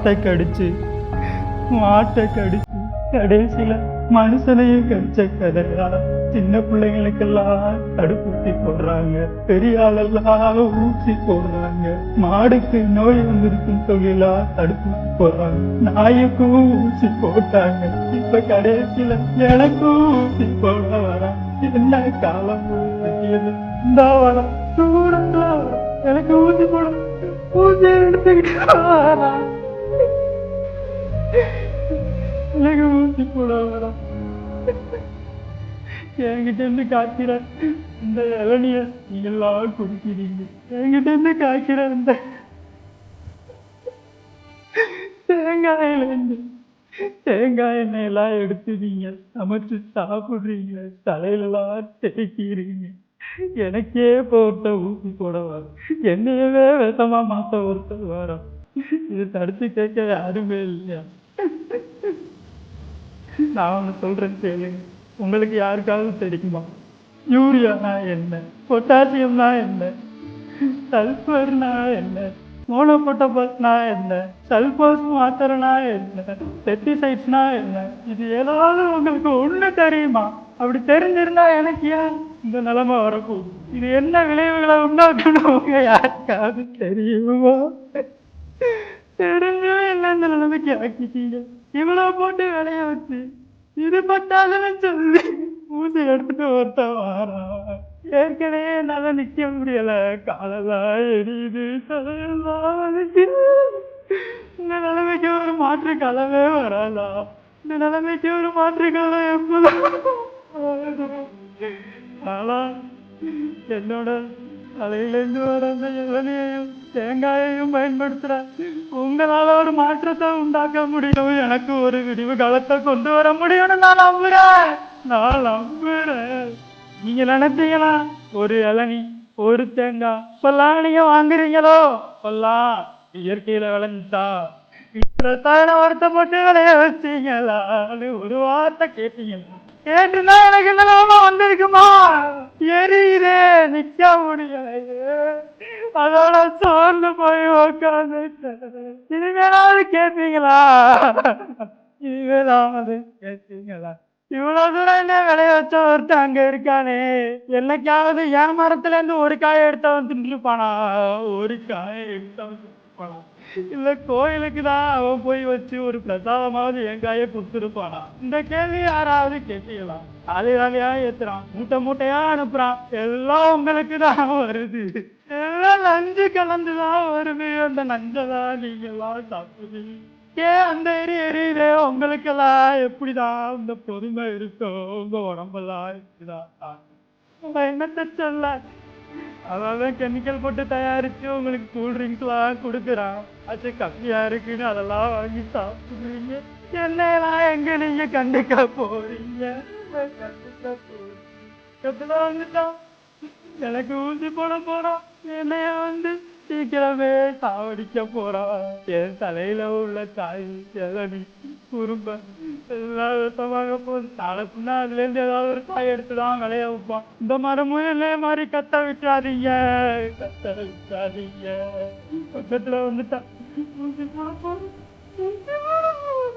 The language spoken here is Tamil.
ஆட்டை கடிச்சு மாட்டை கடிச்சு கடைசியில மனுஷனையும் கடிச்ச கதையா. சின்ன பிள்ளைங்களுக்கெல்லாம் தடுப்பூசி போடுறாங்க, பெரிய ஆளெல்லாம் ஊசி போடுறாங்க. மாடுக்கு நோய் வந்திருக்குன்னு சொல்லலா தடுப்பூசி போடுறாங்க, நாய்க்கும் ஊசி போட்டாங்க. இப்ப கடைசியில எனக்கும் ஊசி போட வரான். என்ன காலம் இந்தா வரான், சூடா எனக்கு ஊசி போட ஊசி எடுத்துக்கிட்டு வரான். எனக்கு ஊசி போட வரான். என்கிட்ட இருந்து காய்க்கிற இந்த இளநிய நீங்கெல்லாம் குடிக்கிறீங்க. என்கிட்ட இருந்து காய்க்கிற இந்த தேங்காயில இருந்து தேங்காய் எண்ணெயெல்லாம் எடுத்து நீங்க சமைச்சு சாப்பிடுறீங்க, தலையிலலாம் தேய்க்கிறீங்க. எனக்கே இப்போ ஒருத்தர் ஊசி போட வரும், என்னையவே விஷமா மாத்த ஒருத்தர் வரும். இது தடுத்து கேட்க யாருமே இல்லையா? நான் ஒன்று சொல்றேன் கேளுங்க. உங்களுக்கு யாருக்காவது தெரியுமா யூரியானா என்ன, பொட்டாசியம்னா என்ன, சல்பர்னா என்ன, மோனோபொட்டாபஸ்னா என்ன, சல்போஸ் மாத்திரனா என்ன, பெஸ்டிசைட்ஸ்னா என்ன? இது ஏதாவது உங்களுக்கு ஒண்ணு தெரியுமா? அப்படி தெரிஞ்சிருந்தா எனக்கு ஏன் இந்த நிலைமை வரப்போகுது? இது என்ன விளைவுகளை உண்டாக்கணும் யாருக்காவது தெரியுமா? தெரிஞ்சும் என்ன இந்த நிலைமைக்கு ஆக்கிட்டீங்க? இவ்வளவு போட்டு விளைய வச்சு இது பத்தாதுன்னு சொல்லி ஊசி எடுத்துட்டு ஒருத்த வாரா. ஏற்கனவே என்னால நிக்க முடியல, காலெல்லாம் எரியுது, தலையெல்லாம் வலிக்குது. இந்த நிலைமைக்கு ஒரு மாற்று காலமே வராதா? இந்த நிலைமைக்கு ஒரு மாற்று காலம் எப்போதான்? ஆனா என்னோட தலையிலேருந்து வர அந்த இளநியையும் தேங்காயையும் பயன்படுத்துறேன். உங்களால ஒரு மாற்றத்தை உண்டாக்க முடியும், எனக்கு ஒரு விடிவு காலத்தை கொண்டு வர முடியும்னு நான் நம்புறேன். நீங்க நினைச்சீங்களா ஒரு இளநி ஒரு தேங்காய் இப்பெல்லாம் நீங்க வாங்குறீங்களோ இப்பெல்லாம் இயற்கையில விளைஞ்சா ரசாயன வார்த்தை போட்டு விளைய வச்சீங்களா? ஒரு வார்த்தை கேட்டீங்களா? கேட்டுனா எனக்கு இந்த நிலைமை வந்திருக்குமா? எரியுதே, நிக்க முடியலையே, அதோட சோர்ந்து போய் உட்காந்து. இனிமேலாவது கேட்பீங்களா? இனிமேலாவது கேட்பீங்களா? இவ்வளவு தூரம் என்ன விளைய வச்ச ஒருத்தன் அங்க இருக்கானே, என்னைக்காவது என் மரத்துல இருந்து ஒரு காயை எடுத்தவன் தின்றுப்பானா? ஒரு காயை எடுத்தவன் தின்றுப்பானா? இல்ல கோயிலுக்கு தான் அவன் போய் வச்சு ஒரு பிரசாதமாவது என் காயை கொடுத்துருப்பானா? இந்த கேள்வி யாராவது கேட்டீங்களா? அதையா ஏத்துறான், மூட்டை மூட்டையா அனுப்புறான், எல்லாம் உங்களுக்கு தான் வருது. எல்லாம் நஞ்சு கலந்துதான் வருது. அந்த நஞ்சதான் நீங்க எல்லாம் சாப்பிடுறீங்க. ஏன் அந்த எரியுதே உங்களுக்கெல்லாம் எப்படிதான் இந்த பொறுமை இருக்கும்? உங்க உடம்பெல்லாம் எப்படிதான் உங்க என்னத்தை சொல்ல? அதாவது கெமிக்கல் போட்டு தயாரிச்சு உங்களுக்கு கூல்ட்ரிங்க்ஸ்லாம் கொடுக்குறான், அது கம்மியா இருக்குன்னு அதெல்லாம் வாங்கி சாப்பிடுறீங்க. என்னெல்லாம் எங்க நீங்க கண்டுக்க போறீங்க? வந்துட்டான், எனக்கு ஊசி போட போறான், என்னைய வந்து சீக்கிரமே சாவடிக்க போறான். என் தலையில உள்ள தாய் இளநி குறும்ப எல்லாம் விஷமாக போகுது. நாளைக்குன்னா அதுல இருந்து ஏதாவது ஒரு காய் எடுத்துதான் விளைய வைப்பான். இந்த மரமும் என்னைய மாதிரி கத்த விட்டுறாதீங்க, கத்த விட்டுறாதீங்க. பக்கத்துல வந்துட்டான், ஊசி போட போறோம், ஊசி போட போறோம்.